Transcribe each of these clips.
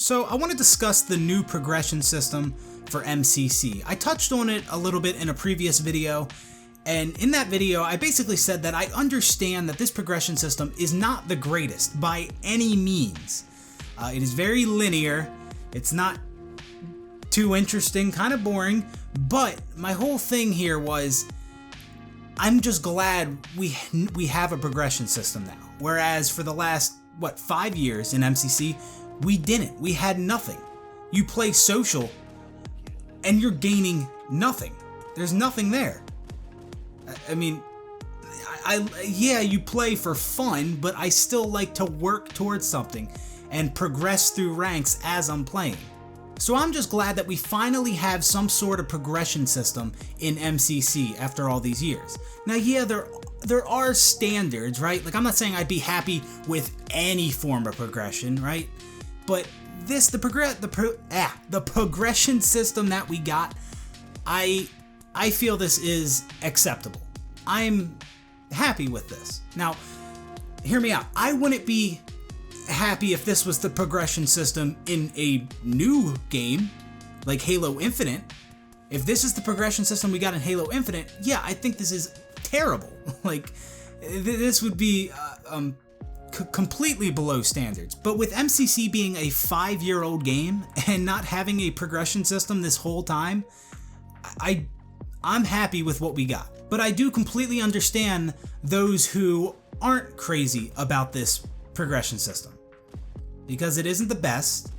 So I want to discuss the new progression system for MCC. I touched on it a little bit in a previous video, and in that video I basically said that I understand that this progression system is not the greatest by any means. It is very linear, it's not too interesting, kind of boring, but my whole thing here was I'm just glad we have a progression system now. Whereas for the last, 5 years in MCC, we didn't. We had nothing. You play social and you're gaining nothing. There's nothing there. I mean, yeah, you play for fun, but I still like to work towards something and progress through ranks as I'm playing. So I'm just glad that we finally have some sort of progression system in MCC after all these years. Now, yeah, there are standards, right? Like, I'm not saying I'd be happy with any form of progression, right? But the progression system that we got, I feel this is acceptable. I'm happy with this. Now, hear me out. I wouldn't be happy if this was the progression system in a new game like Halo Infinite. If this is the progression system we got in Halo Infinite, yeah, I think this is terrible. Like, this would be completely below standards. But with MCC being a 5-year-old game and not having a progression system this whole time, I'm happy with what we got. But I do completely understand those who aren't crazy about this progression system, because it isn't the best,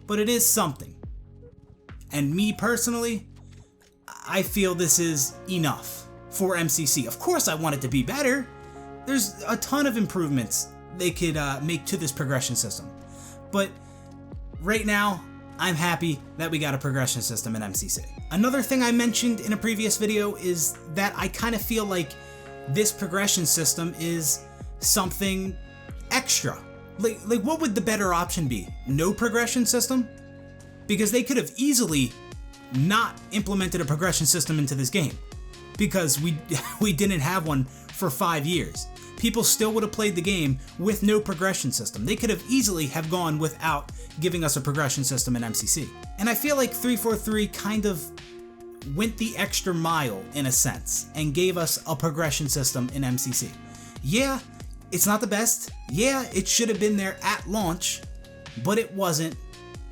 but it is something. And me personally, I feel this is enough for MCC. Of course I want it to be better. There's a ton of improvements they could make to this progression system. But right now, I'm happy that we got a progression system in MCC. Another thing I mentioned in a previous video is that I kind of feel like this progression system is something extra. Like what would the better option be? No progression system? Because they could have easily not implemented a progression system into this game, because we didn't have one for 5 years. People still would have played the game with no progression system. They could have easily have gone without giving us a progression system in MCC. And I feel like 343 kind of went the extra mile in a sense and gave us a progression system in MCC. Yeah, it's not the best. Yeah, it should have been there at launch, but it wasn't.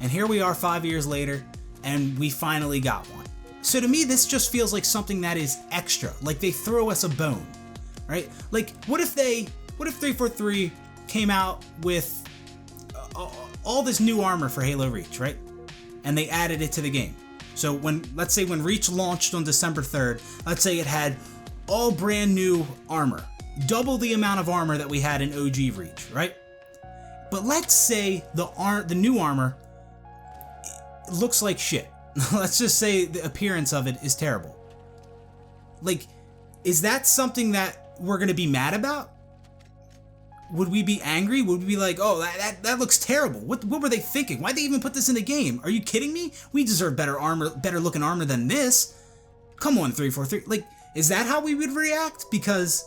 And here we are 5 years later, and we finally got one. So to me, this just feels like something that is extra, like they throw us a bone, right? Like, what if 343 came out with all this new armor for Halo Reach, right? And they added it to the game. So let's say when Reach launched on December 3rd, let's say it had all brand new armor, double the amount of armor that we had in OG Reach, right? But let's say the new armor looks like shit. Let's just say the appearance of it is terrible. Like, is that something that we're gonna be mad about? Would we be angry? Would we be like, oh, that looks terrible? What were they thinking? Why'd they even put this in the game? Are you kidding me? We deserve better armor, better looking armor than this. Come on, 343. Like, is that how we would react? Because,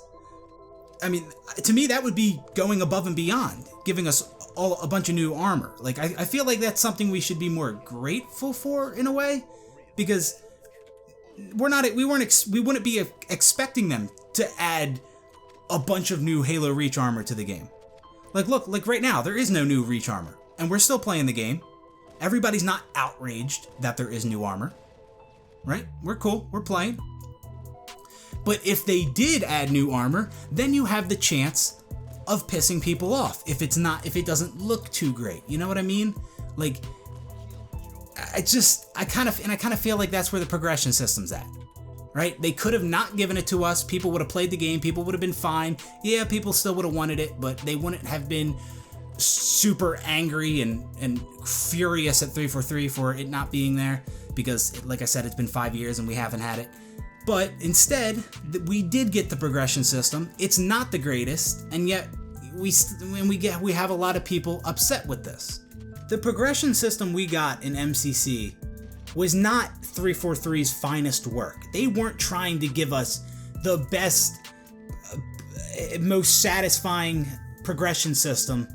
I mean, to me, that would be going above and beyond, giving us a bunch of new armor. Like, I feel like that's something we should be more grateful for in a way, because we wouldn't be expecting them to add a bunch of new Halo Reach armor to the game. Like, look, like right now, there is no new Reach armor, and we're still playing the game. Everybody's not outraged that there is new armor, right? We're cool, we're playing. But if they did add new armor, then you have the chance of pissing people off if it doesn't look too great. You know what I mean? Like, I kind of feel like that's where the progression system's at. Right? They could have not given it to us. People would have played the game. People would have been fine. Yeah, people still would have wanted it, but they wouldn't have been super angry and furious at 343 for it not being there, because, like I said, it's been 5 years and we haven't had it. But instead, we did get the progression system. It's not the greatest, and yet we have a lot of people upset with this. The progression system we got in MCC was not 343's finest work. They weren't trying to give us the best, most satisfying progression system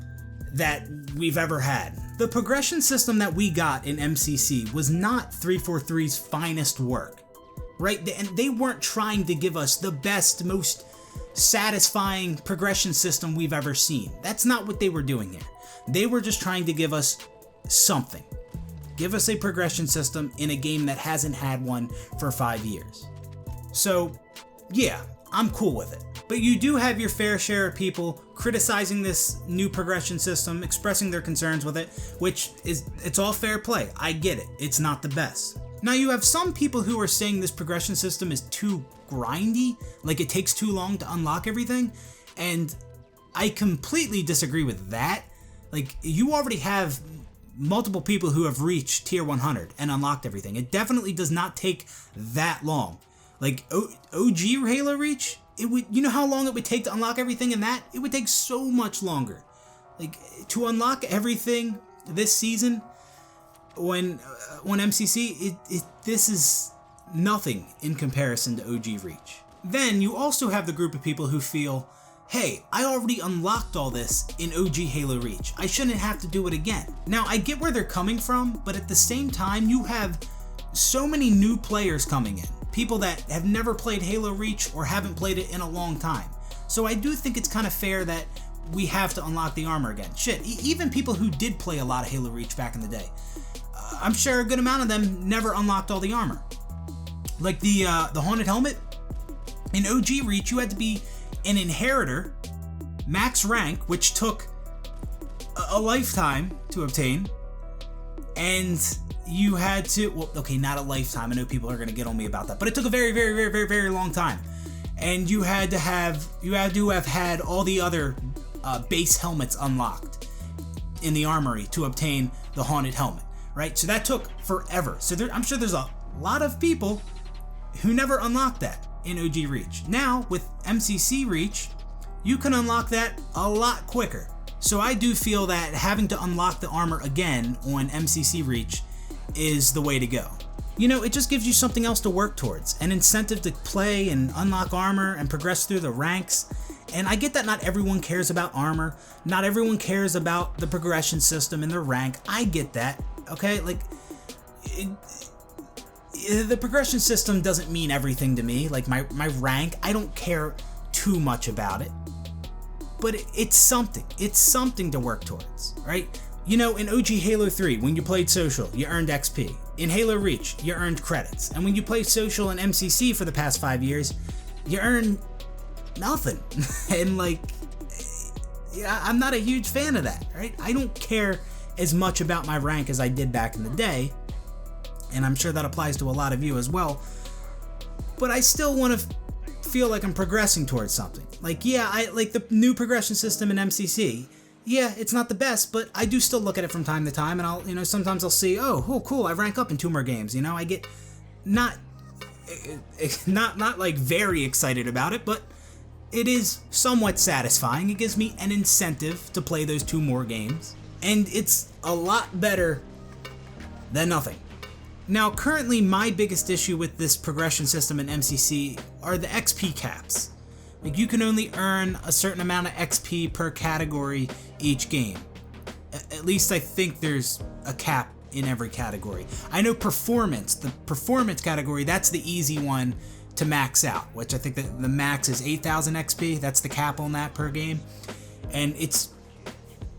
that we've ever had. The progression system that we got in MCC was not 343's finest work, right? And they weren't trying to give us the best, most satisfying progression system we've ever seen. That's not what they were doing here. They were just trying to give us something. Give us a progression system in a game that hasn't had one for 5 years. So, yeah, I'm cool with it. But you do have your fair share of people criticizing this new progression system, expressing their concerns with it, which it's all fair play. I get it. It's not the best. Now you have some people who are saying this progression system is too grindy, like it takes too long to unlock everything, and I completely disagree with that. Like, you already have multiple people who have reached tier 100 and unlocked everything. It definitely does not take that long. Like OG Halo Reach, you know how long it would take to unlock everything in that? It would take so much longer. Like, to unlock everything this season when MCC, this is nothing in comparison to OG Reach. Then you also have the group of people who feel, hey, I already unlocked all this in OG Halo Reach. I shouldn't have to do it again. Now, I get where they're coming from, but at the same time, you have so many new players coming in. People that have never played Halo Reach or haven't played it in a long time. So I do think it's kind of fair that we have to unlock the armor again. Shit, even people who did play a lot of Halo Reach back in the day, I'm sure a good amount of them never unlocked all the armor. Like the Haunted Helmet, in OG Reach, you had to be an Inheritor, max rank, which took a lifetime to obtain, and you had to, well, okay, not a lifetime, I know people are going to get on me about that, but it took a very, very, very, very, very long time, and you had to have had all the other base helmets unlocked in the armory to obtain the Haunted Helmet, right? So that took forever. So I'm sure there's a lot of people who never unlocked that in OG Reach. Now, with MCC Reach, you can unlock that a lot quicker. So I do feel that having to unlock the armor again on MCC Reach is the way to go. You know, it just gives you something else to work towards, an incentive to play and unlock armor and progress through the ranks. And I get that not everyone cares about armor, not everyone cares about the progression system and the rank. I get that, okay? Like, the progression system doesn't mean everything to me. Like, my rank, I don't care too much about it. But it's something. It's something to work towards, right? You know, in OG Halo 3, when you played social, you earned XP. In Halo Reach, you earned credits. And when you played social and MCC for the past 5 years, you earned nothing. And like, yeah, I'm not a huge fan of that, right? I don't care as much about my rank as I did back in the day. And I'm sure that applies to a lot of you as well. But I still want to feel like I'm progressing towards something. Like, yeah, I like the new progression system in MCC. Yeah, it's not the best, but I do still look at it from time to time, and I'll, you know, sometimes I'll see, oh, cool, I rank up in 2 more games. You know, I get not like very excited about it, but it is somewhat satisfying. It gives me an incentive to play those 2 more games, and it's a lot better than nothing. Now, currently, my biggest issue with this progression system in MCC are the XP caps. Like, you can only earn a certain amount of XP per category each game. At least I think there's a cap in every category. I know performance, the performance category, that's the easy one to max out, which I think that the max is 8,000 XP. That's the cap on that per game. And it's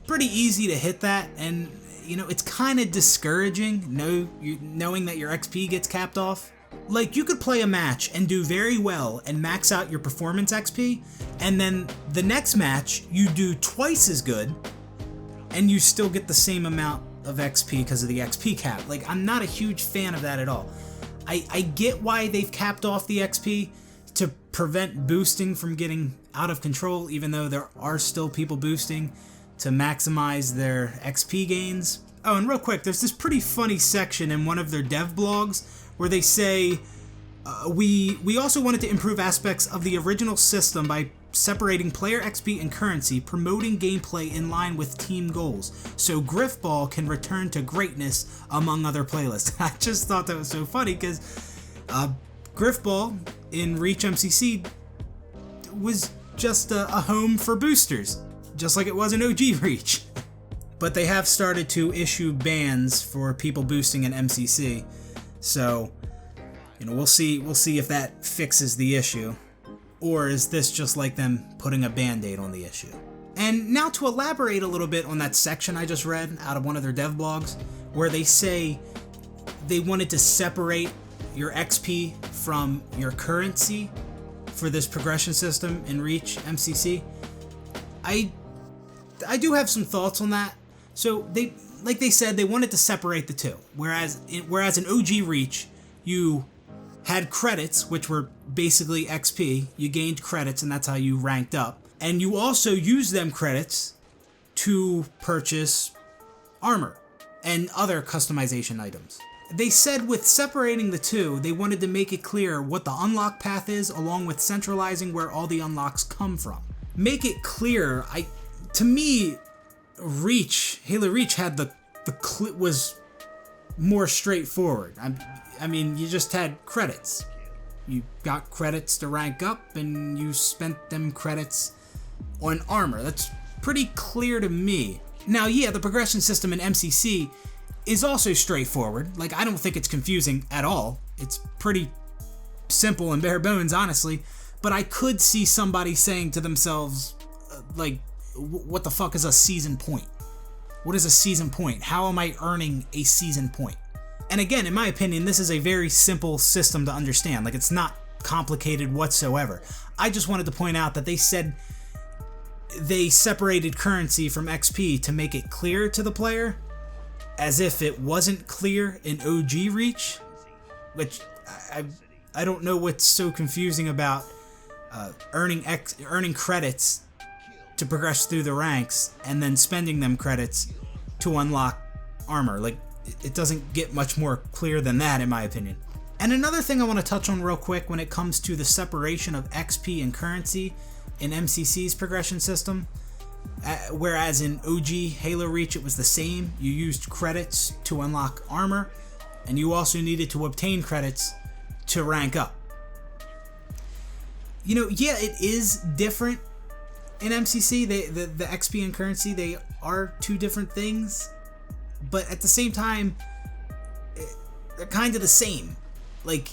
pretty easy to hit that, and you know, it's kind of discouraging knowing that your XP gets capped off. Like, you could play a match and do very well and max out your performance XP, and then the next match you do twice as good and you still get the same amount of XP because of the XP cap. Like, I'm not a huge fan of that at all. I get why they've capped off the XP to prevent boosting from getting out of control, even though there are still people boosting to maximize their XP gains. Oh, and real quick, there's this pretty funny section in one of their dev blogs where they say, we also wanted to improve aspects of the original system by separating player XP and currency, promoting gameplay in line with team goals, so Griffball can return to greatness among other playlists. I just thought that was so funny because Griffball in Reach MCC was just a home for boosters, just like it was in OG Reach. But they have started to issue bans for people boosting in MCC. So, we'll see if that fixes the issue. Or is this just like them putting a band-aid on the issue? And now to elaborate a little bit on that section I just read out of one of their dev blogs, where they say they wanted to separate your XP from your currency for this progression system in Reach MCC. I do have some thoughts on that. So they said they wanted to separate the two. Whereas in OG Reach, you had credits, which were basically XP. You gained credits, and that's how you ranked up. And you also used them credits to purchase armor and other customization items. They said with separating the two, they wanted to make it clear what the unlock path is, along with centralizing where all the unlocks come from. Make it clear. To me, Halo Reach had was more straightforward. I mean, you just had credits. You got credits to rank up, and you spent them credits on armor. That's pretty clear to me. Now, yeah, the progression system in MCC is also straightforward. Like, I don't think it's confusing at all. It's pretty simple and bare bones, honestly. But I could see somebody saying to themselves, what the fuck is a season point? What is a season point? How am I earning a season point? And again, in my opinion, this is a very simple system to understand. Like, it's not complicated whatsoever. I just wanted to point out that they said they separated currency from XP to make it clear to the player, as if it wasn't clear in OG Reach, which I don't know what's so confusing about earning credits to progress through the ranks and then spending them credits to unlock armor. Like, it doesn't get much more clear than that, in my opinion. And another thing I want to touch on real quick when it comes to the separation of XP and currency in MCC's progression system, whereas in OG Halo Reach it was the same. You used credits to unlock armor, and you also needed to obtain credits to rank up. Yeah, it is different in MCC. The XP and currency, they are two different things, but at the same time, they're kind of the same. Like,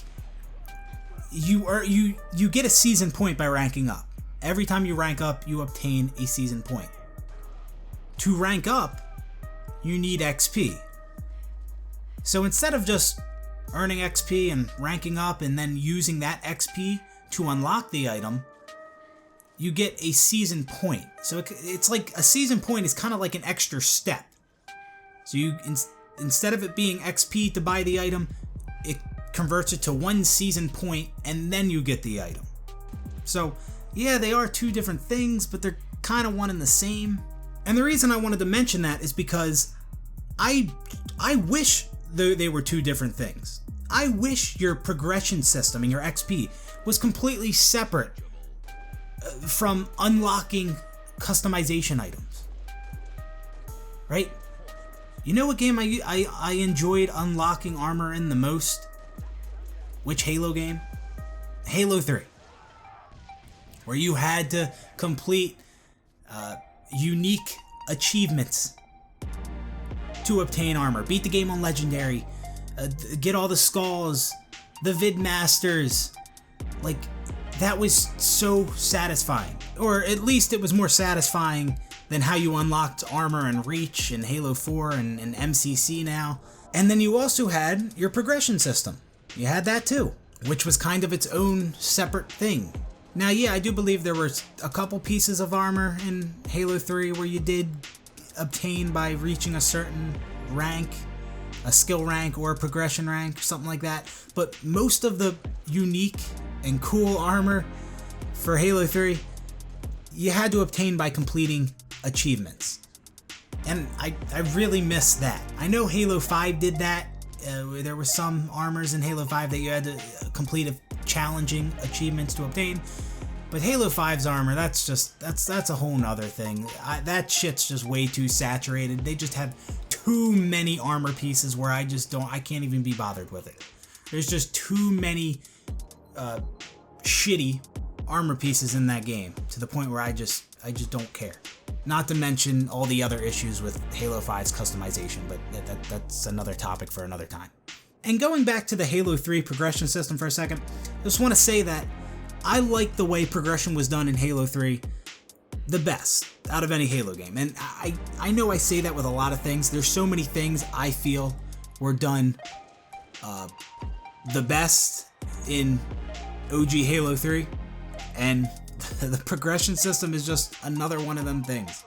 you get a season point by ranking up. Every time you rank up, you obtain a season point. To rank up, you need XP. So instead of just earning XP and ranking up and then using that XP to unlock the item, you get a season point. So it's like a season point is kind of like an extra step. So instead of it being XP to buy the item, it converts it to one season point, and then you get the item. So yeah, they are two different things, but they're kind of one and the same. And the reason I wanted to mention that is because I wish they were two different things. I wish your progression system and your XP was completely separate from unlocking customization items. Right? You know what game I enjoyed unlocking armor in the most? Which Halo game? Halo 3. Where you had to complete unique achievements to obtain armor. Beat the game on Legendary. Get all the skulls. The Vidmasters. Like, that was so satisfying. Or at least it was more satisfying than how you unlocked armor and Reach in Halo 4 and MCC now. And then you also had your progression system. You had that too, which was kind of its own separate thing. Now, yeah, I do believe there were a couple pieces of armor in Halo 3 where you did obtain by reaching a certain rank, a skill rank or a progression rank, something like that. But most of the unique and cool armor for Halo 3, you had to obtain by completing achievements. And I really miss that. I know Halo 5 did that. There were some armors in Halo 5 that you had to complete challenging achievements to obtain. But Halo 5's armor, that's a whole nother thing. That shit's just way too saturated. They just have too many armor pieces where I can't even be bothered with it. There's just too many shitty armor pieces in that game to the point where I just don't care. Not to mention all the other issues with Halo 5's customization, but that's another topic for another time. And going back to the Halo 3 progression system for a second, I just want to say that I like the way progression was done in Halo 3 the best out of any Halo game. And I know I say that with a lot of things. There's so many things I feel were done the best in OG Halo 3, and the progression system is just another one of them things.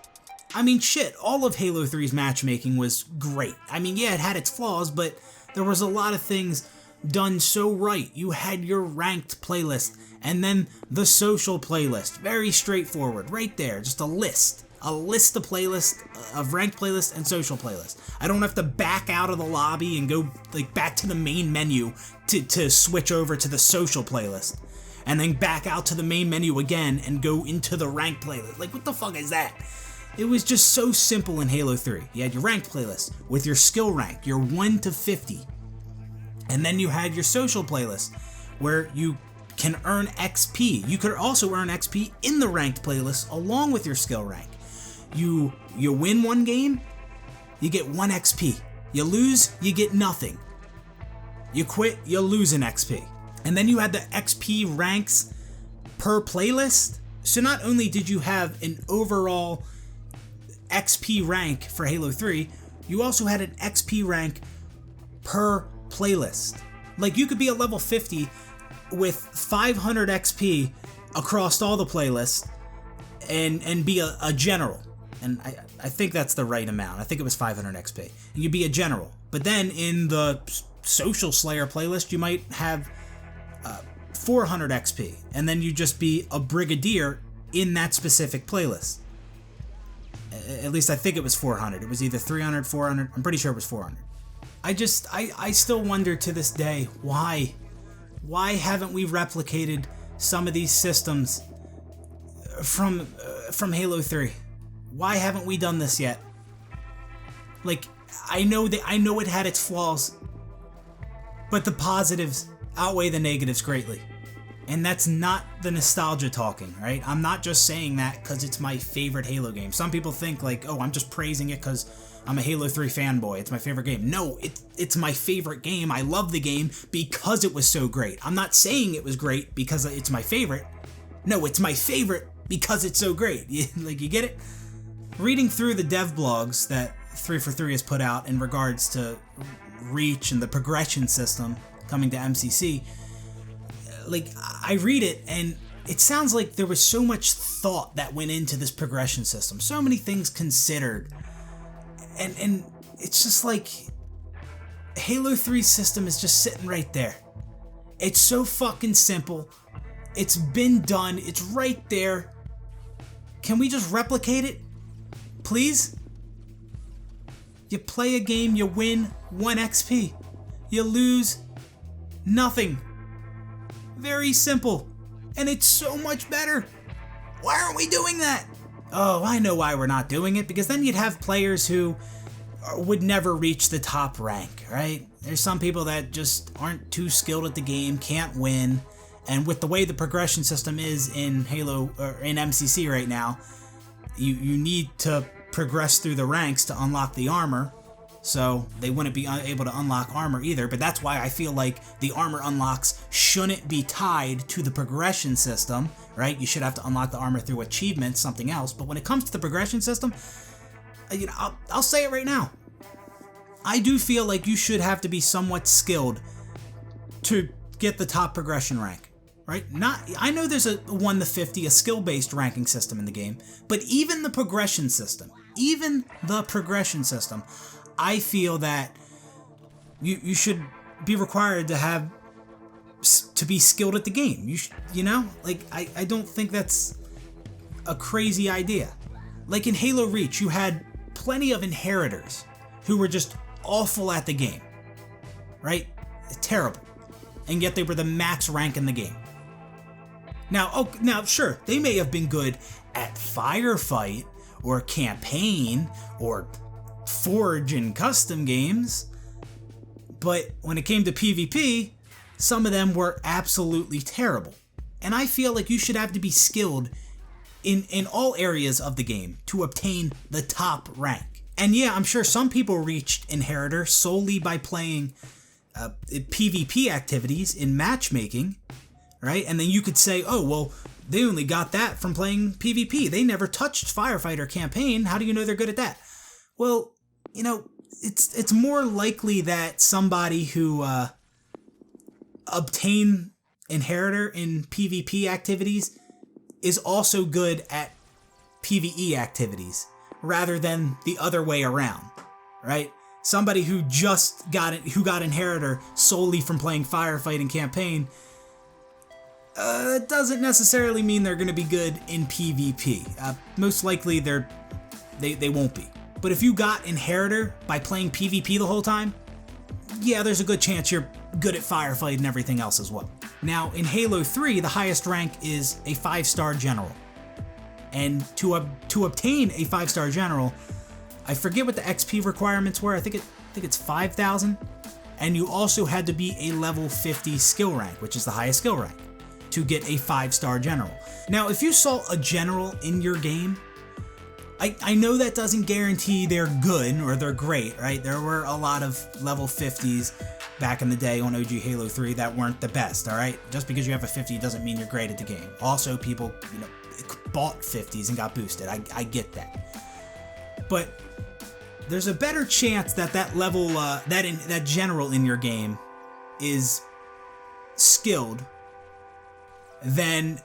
I mean, shit, all of Halo 3's matchmaking was great. I mean, yeah, it had its flaws, but there was a lot of things done so right. You had your ranked playlist, and then the social playlist. Very straightforward, right there, just a list of playlists, of ranked playlist and social playlist. I don't have to back out of the lobby and go like back to the main menu to switch over to the social playlist, and then back out to the main menu again and go into the ranked playlist. Like, what the fuck is that? It was just so simple in Halo 3. You had your ranked playlist with your skill rank, your 1 to 50. And then you had your social playlist where you can earn XP. You could also earn XP in the ranked playlist along with your skill rank. You win one game, you get 1 XP. You lose, you get nothing. You quit, you lose an XP. And then you had the XP ranks per playlist. So not only did you have an overall XP rank for Halo 3, you also had an XP rank per playlist. Like, you could be a level 50 with 500 XP across all the playlists and be a general. And I think that's the right amount. I think it was 500 XP. You'd be a general. But then in the Social Slayer playlist, you might have 400 XP. And then you'd just be a brigadier in that specific playlist. At least I think it was 400. It was either 300, 400. I'm pretty sure it was 400. I still wonder to this day, why haven't we replicated some of these systems from Halo 3? Why haven't we done this yet? Like, I know it had its flaws, but the positives outweigh the negatives greatly. And that's not the nostalgia talking, right? I'm not just saying that because it's my favorite Halo game. Some people think like, oh, I'm just praising it because I'm a Halo 3 fanboy. It's my favorite game. No, it's my favorite game. I love the game because it was so great. I'm not saying it was great because it's my favorite. No, it's my favorite because it's so great. Like, you get it? Reading through the dev blogs that 343 has put out in regards to Reach and the progression system coming to MCC, like, I read it and it sounds like there was so much thought that went into this progression system. So many things considered. And it's just like Halo 3's system is just sitting right there. It's so fucking simple. It's been done. It's right there. Can we just replicate it? Please? You play a game, you win 1 XP. You lose nothing. Very simple. And it's so much better. Why aren't we doing that? Oh, I know why we're not doing it, because then you'd have players who would never reach the top rank, right? There's some people that just aren't too skilled at the game, can't win, and with the way the progression system is in Halo, or in MCC right now, you need to progress through the ranks to unlock the armor, so they wouldn't be able to unlock armor either, but that's why I feel like the armor unlocks shouldn't be tied to the progression system, right? You should have to unlock the armor through achievements, something else, but when it comes to the progression system, you know, I'll say it right now. I do feel like you should have to be somewhat skilled to get the top progression rank, right? I know there's a 1 to 50, a skill-based ranking system in the game, but even the progression system, I feel that you should be required to be skilled at the game. You know, like, I don't think that's a crazy idea. Like in Halo Reach, you had plenty of inheritors who were just awful at the game, right? Terrible. And yet they were the max rank in the game. Now, sure, they may have been good at Firefight or Campaign or Forge and custom games, but when it came to PvP, some of them were absolutely terrible. And I feel like you should have to be skilled in all areas of the game to obtain the top rank. And yeah, I'm sure some people reached Inheritor solely by playing PvP activities in matchmaking, right? And then you could say, oh, well, they only got that from playing PvP. They never touched Firefighter campaign. How do you know they're good at that? Well, you know, it's more likely that somebody who obtained Inheritor in PvP activities is also good at PvE activities rather than the other way around, right? Somebody who just got it, who got Inheritor solely from playing firefighting campaign, doesn't necessarily mean they're going to be good in PvP. Most likely they won't be. But if you got Inheritor by playing PvP the whole time, yeah, there's a good chance you're good at firefight and everything else as well. Now, in Halo 3, the highest rank is a 5-star general. And to obtain a 5-star general, I forget what the XP requirements were. I think it's 5,000. And you also had to be a level 50 skill rank, which is the highest skill rank, to get a 5-star general. Now, if you saw a general in your game, I know that doesn't guarantee they're good or they're great, right? There were a lot of level 50s back in the day on OG Halo 3 that weren't the best, all right? Just because you have a 50 doesn't mean you're great at the game. Also, people, bought 50s and got boosted. I get that. But there's a better chance that that level, that general in your game is skilled than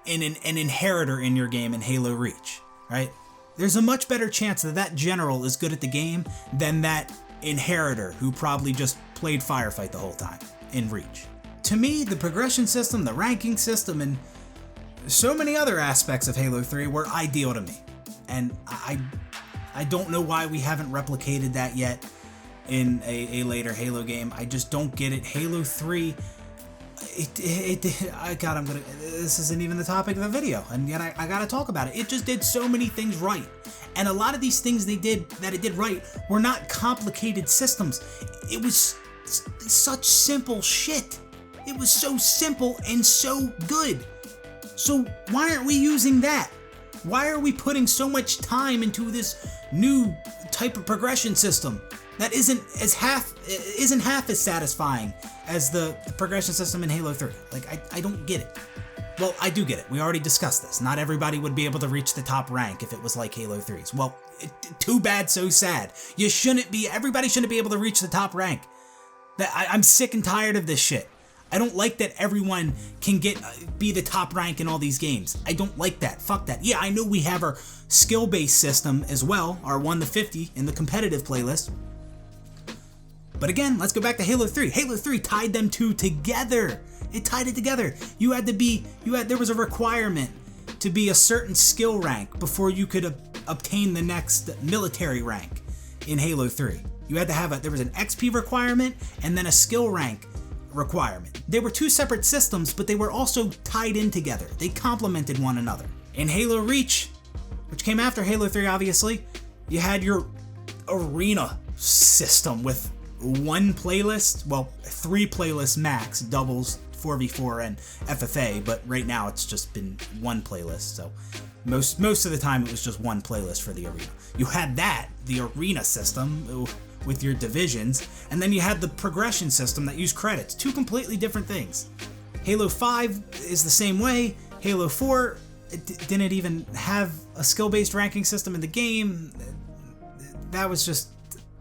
an Inheritor in your game in Halo Reach, right? There's a much better chance that that general is good at the game than that Inheritor who probably just played Firefight the whole time in Reach. To me, the progression system, the ranking system, and so many other aspects of Halo 3 were ideal to me. And I don't know why we haven't replicated that yet in a later Halo game. I just don't get it. Halo 3, this isn't even the topic of the video, and yet I gotta talk about it. It just did so many things right. And a lot of these things it did right were not complicated systems. It was such simple shit. It was so simple and so good. So why aren't we using that? Why are we putting so much time into this new type of progression system that isn't half as satisfying as the progression system in Halo 3? Like, I don't get it. Well, I do get it. We already discussed this. Not everybody would be able to reach the top rank if it was like Halo 3's. Well, too bad, so sad. Everybody shouldn't be able to reach the top rank. I'm sick and tired of this shit. I don't like that everyone can be the top rank in all these games. I don't like that. Fuck that. Yeah, I know we have our skill-based system as well, our 1 to 50 in the competitive playlist. But again, let's go back to Halo 3. Halo 3 tied them two together. It tied it together. There was a requirement to be a certain skill rank before you could obtain the next military rank in Halo 3. You had to have there was an XP requirement and then a skill rank requirement. They were two separate systems, but they were also tied in together. They complemented one another. In Halo Reach, which came after Halo 3 obviously, you had your arena system with one playlist, well, 3 playlists max, doubles, 4v4 and FFA, but right now it's just been one playlist, so most of the time it was just one playlist for the arena. You had the arena system with your divisions, and then you had the progression system that used credits. Two completely different things. Halo 5 is the same way. Halo 4 didn't even have a skill-based ranking system in the game. That was just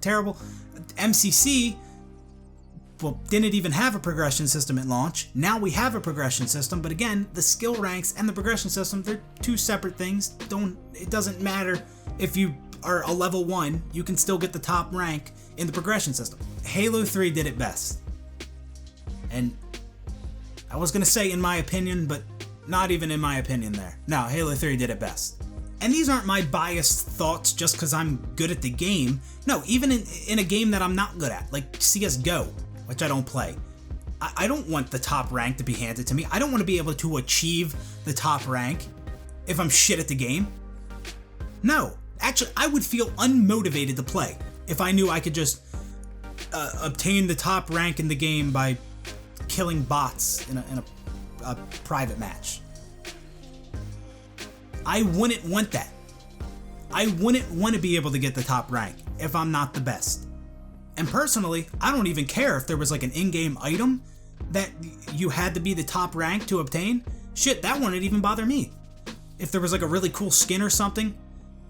terrible. MCC, well, didn't even have a progression system at launch. Now we have a progression system, but again, the skill ranks and the progression system, they're two separate things. It doesn't matter if you are a level 1, you can still get the top rank in the progression system. Halo 3 did it best. And I was gonna say in my opinion, but not even in my opinion there. No, Halo 3 did it best. And these aren't my biased thoughts just because I'm good at the game. No, even in a game that I'm not good at, like CSGO, which I don't play. I don't want the top rank to be handed to me. I don't want to be able to achieve the top rank if I'm shit at the game. No, actually, I would feel unmotivated to play if I knew I could just obtain the top rank in the game by killing bots in a private match. I wouldn't want that. I wouldn't want to be able to get the top rank if I'm not the best. And personally, I don't even care if there was like an in-game item that you had to be the top rank to obtain. Shit, that wouldn't even bother me. If there was like a really cool skin or something,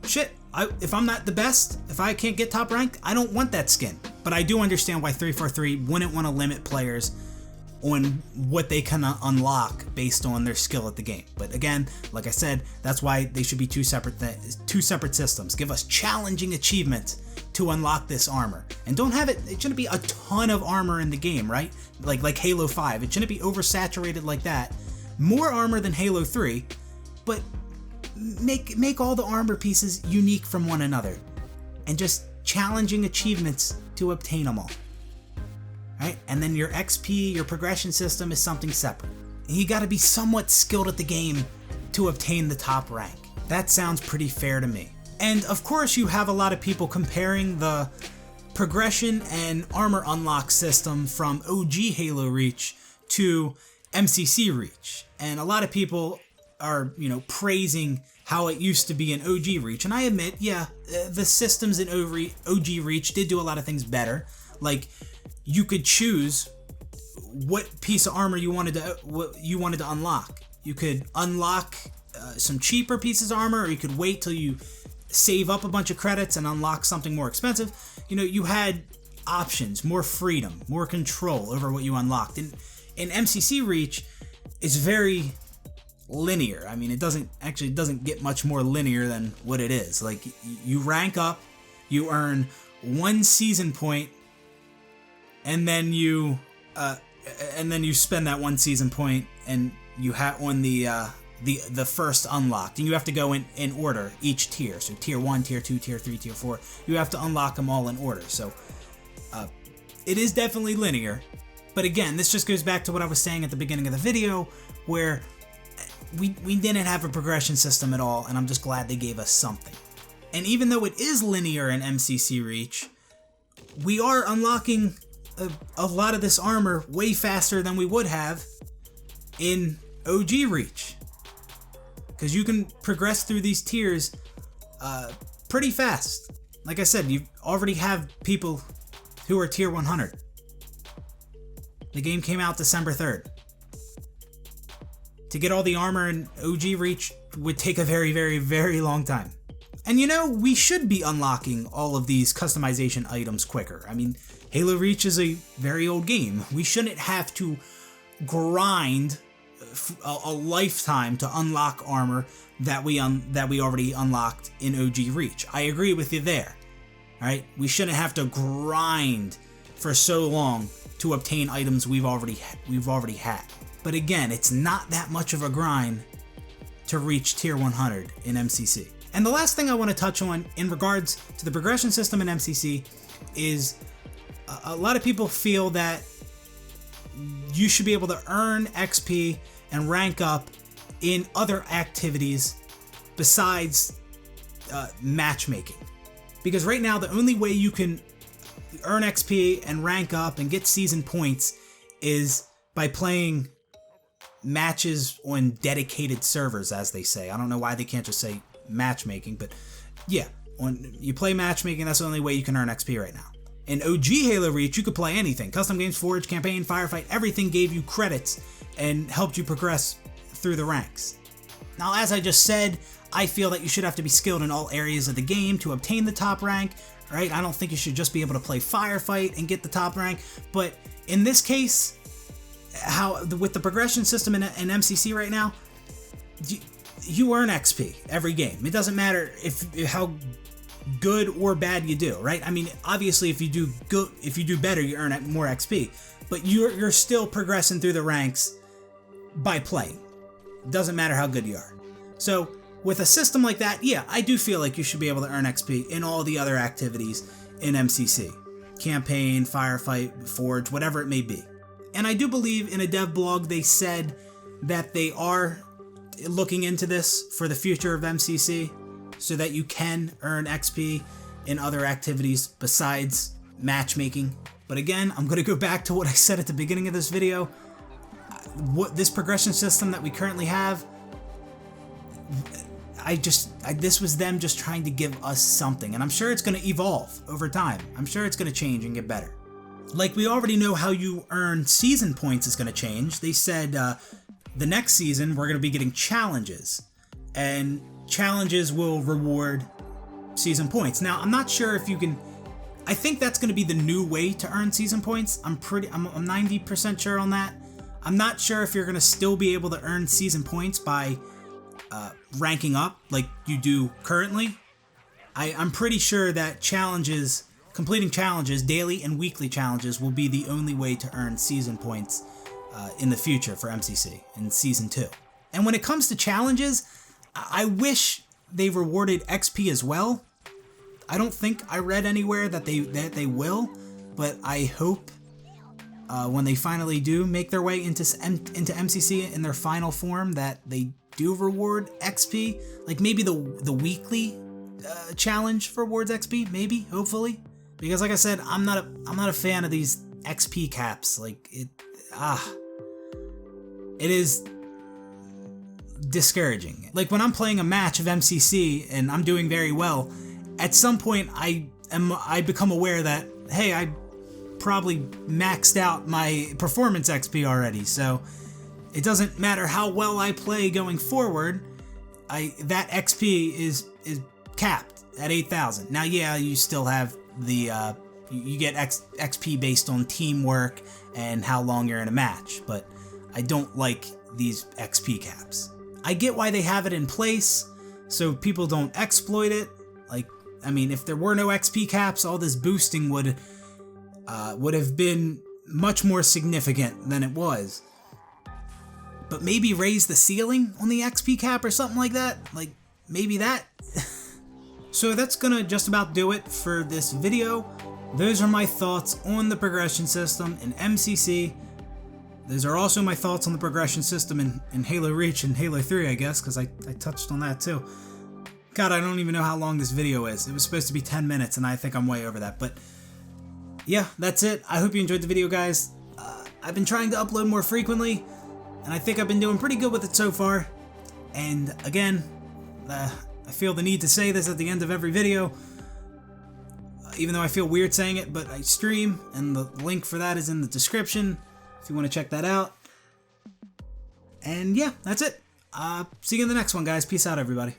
shit, if I'm not the best, if I can't get top ranked, I don't want that skin. But I do understand why 343 wouldn't want to limit players on what they can unlock based on their skill at the game. But again, like I said, that's why they should be two separate systems. Give us challenging achievements to unlock this armor, and don't have it shouldn't be a ton of armor in the game, right? Like Halo 5, it shouldn't be oversaturated like that. More armor than Halo 3, but make all the armor pieces unique from one another, and just challenging achievements to obtain them all. Right? And then your XP, your progression system is something separate. And you gotta be somewhat skilled at the game to obtain the top rank. That sounds pretty fair to me. And of course you have a lot of people comparing the progression and armor unlock system from OG Halo Reach to MCC Reach. And a lot of people are, praising how it used to be in OG Reach. And I admit, yeah, the systems in OG Reach did do a lot of things better. Like, you could choose what piece of armor you wanted to unlock. You could unlock some cheaper pieces of armor, or you could wait till you save up a bunch of credits and unlock something more expensive. You had options, more freedom, more control over what you unlocked. In MCC Reach, it's very linear. I mean, it doesn't get much more linear than what it is. Like, you rank up, you earn 1 season point, and then you spend that 1 season point, and you have on the first unlocked, and you have to go in order each tier. So tier 1, tier 2, tier 3, tier 4. You have to unlock them all in order. So it is definitely linear. But again, this just goes back to what I was saying at the beginning of the video, where we didn't have a progression system at all, and I'm just glad they gave us something. And even though it is linear in MCC Reach, we are unlocking a lot of this armor way faster than we would have in OG Reach, because you can progress through these tiers pretty fast. Like I said, you already have people who are tier 100. The game came out December 3rd. To get all the armor in OG Reach would take a very, very, very long time. And we should be unlocking all of these customization items quicker. I mean, Halo Reach is a very old game. We shouldn't have to grind a lifetime to unlock armor that we already unlocked in OG Reach. I agree with you there. All right, we shouldn't have to grind for so long to obtain items we've already had. But again, it's not that much of a grind to reach tier 100 in MCC. And the last thing I want to touch on in regards to the progression system in MCC is a lot of people feel that you should be able to earn XP and rank up in other activities besides matchmaking. Because right now, the only way you can earn XP and rank up and get season points is by playing matches on dedicated servers, as they say. I don't know why they can't just say matchmaking, but yeah, when you play matchmaking, that's the only way you can earn XP right now. In OG Halo Reach, you could play anything. Custom Games, Forge, Campaign, Firefight, everything gave you credits and helped you progress through the ranks. Now, as I just said, I feel that you should have to be skilled in all areas of the game to obtain the top rank, right? I don't think you should just be able to play Firefight and get the top rank, but in this case, with the progression system in MCC right now, you earn XP every game. It doesn't matter how good or bad you do, right? I mean, obviously, if you do better, you earn more XP, but you're still progressing through the ranks by playing. It doesn't matter how good you are. So with a system like that, yeah, I do feel like you should be able to earn XP in all the other activities in MCC. Campaign, Firefight, Forge, whatever it may be. And I do believe in a dev blog they said that they are looking into this for the future of MCC so that you can earn XP in other activities besides matchmaking. But again, I'm going to go back to what I said at the beginning of this video. What this progression system that we currently have, this was them just trying to give us something, and I'm sure it's going to evolve over time. I'm sure it's going to change and get better. Like, we already know how you earn season points is going to change. They said the next season we're going to be getting challenges, and challenges will reward season points. Now, I'm not sure if you can. I think that's going to be the new way to earn season points. I'm 90% sure on that. I'm not sure if you're going to still be able to earn season points by ranking up like you do currently. I'm pretty sure that completing challenges, daily and weekly challenges, will be the only way to earn season points in the future for MCC in Season 2. And when it comes to challenges, I wish they rewarded XP as well. I don't think I read anywhere that they will, but I hope when they finally do make their way into MCC in their final form that they do reward XP. Like maybe the weekly challenge rewards XP, maybe, hopefully. Because like I said, I'm not a fan of these XP caps. Like it is discouraging. Like when I'm playing a match of MCC and I'm doing very well, at some point I become aware that, hey, I probably maxed out my performance XP already, so it doesn't matter how well I play going forward. That XP is capped at 8,000. Now, yeah, you still have the you get XP based on teamwork and how long you're in a match, but I don't like these XP caps. I get why they have it in place so people don't exploit it. Like, I mean, if there were no XP caps, all this boosting would have been much more significant than it was. But maybe raise the ceiling on the XP cap or something like that. Like, maybe that. So that's gonna just about do it for this video. Those are my thoughts on the progression system in MCC. Those are also my thoughts on the progression system in Halo Reach and Halo 3, I guess, because I touched on that too. God, I don't even know how long this video is. It was supposed to be 10 minutes, and I think I'm way over that. But yeah, that's it. I hope you enjoyed the video, guys. I've been trying to upload more frequently, and I think I've been doing pretty good with it so far. And again, I feel the need to say this at the end of every video, even though I feel weird saying it, but I stream, and the link for that is in the description if you want to check that out. And yeah, that's it. See you in the next one, guys. Peace out, everybody.